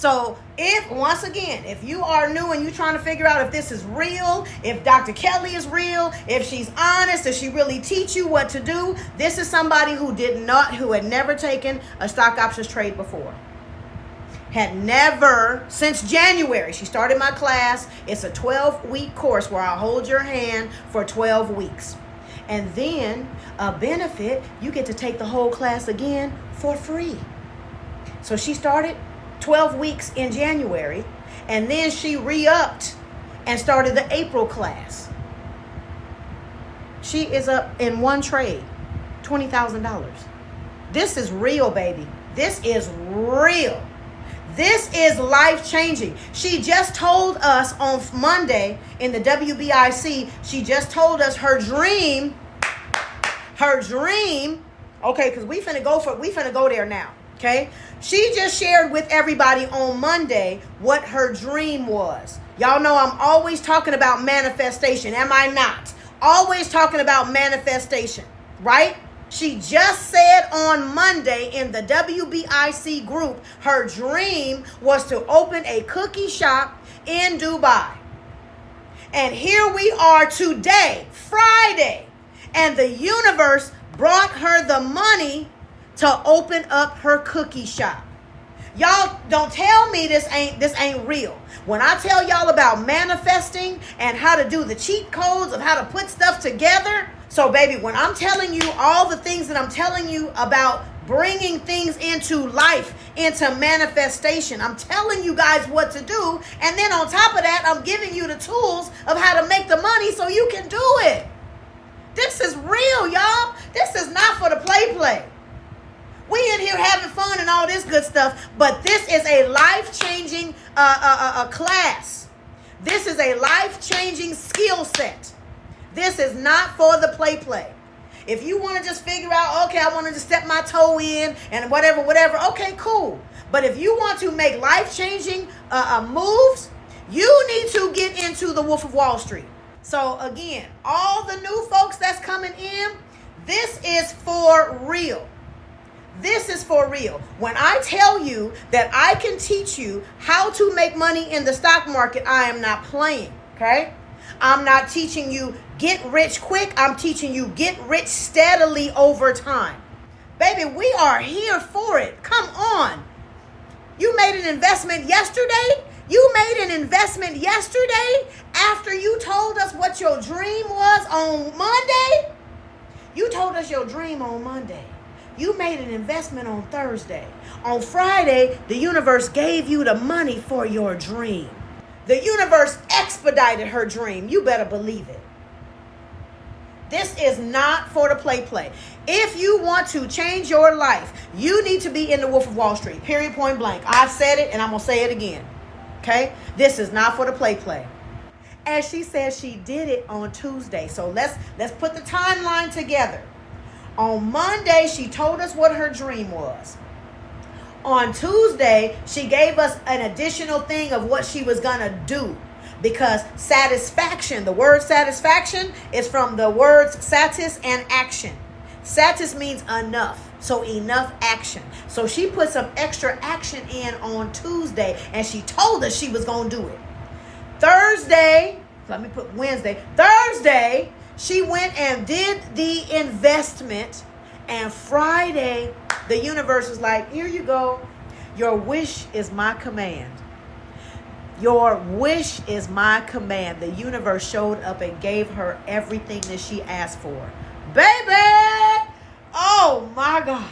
So once again, if you are new and you're trying to figure out if this is real, if Dr. Kelly is real, if she's honest, if she really teach you what to do, this is somebody who had never taken a stock options trade before. Had never, since January, she started my class. It's a 12-week course where I hold your hand for 12 weeks. And then a benefit, you get to take the whole class again for free. So she started 12 weeks in January, and then she re-upped and started the April class. She is up in one trade, $20,000. This is real, baby. This is real. This is life-changing. She just told us on Monday in the WBIC, she just told us her dream, okay, because we finna go there now. Okay, she just shared with everybody on Monday what her dream was. Y'all know I'm always talking about manifestation, am I not? Always talking about manifestation, right? She just said on Monday in the WBIC group, her dream was to open a cookie shop in Dubai. And here we are today, Friday, and the universe brought her the money to open up her cookie shop. Y'all don't tell me this ain't real. When I tell y'all about manifesting and how to do the cheat codes of how to put stuff together. So baby, when I'm telling you all the things that I'm telling you about bringing things into life, into manifestation, I'm telling you guys what to do. And then on top of that, I'm giving you the tools of how to make the money so you can do it. This is real, y'all. This is not for the play. We in here having fun and all this good stuff, but this is a life-changing class. This is a life-changing skill set. This is not for the play. If you want to just figure out, okay, I want to just step my toe in and whatever, okay, cool. But if you want to make life-changing moves, you need to get into the Wolf of Wall Street. So again, all the new folks that's coming in, this is for real. This is for real. When I tell you that I can teach you how to make money in the stock market, I am not playing, okay? I'm not teaching you get rich quick. I'm teaching you get rich steadily over time. Baby, we are here for it. Come on. You made an investment yesterday? You made an investment yesterday after you told us what your dream was on Monday? You told us your dream on Monday. You made an investment on Thursday. On Friday, the universe gave you the money for your dream. The universe expedited her dream. You better believe it. This is not for the play. If you want to change your life, you need to be in the Wolf of Wall Street. Period, point blank. I've said it and I'm going to say it again. Okay? This is not for the play. And she said she did it on Tuesday. So let's put the timeline together. On Monday, she told us what her dream was. On Tuesday, she gave us an additional thing of what she was going to do. Because satisfaction, the word satisfaction is from the words satis and action. Satis means enough. So enough action. So she put some extra action in on Tuesday and she told us she was going to do it. Thursday, let me put Wednesday. Thursday, she went and did the investment. And Friday, the universe was like, here you go. Your wish is my command. Your wish is my command. The universe showed up and gave her everything that she asked for. Baby! Oh my God.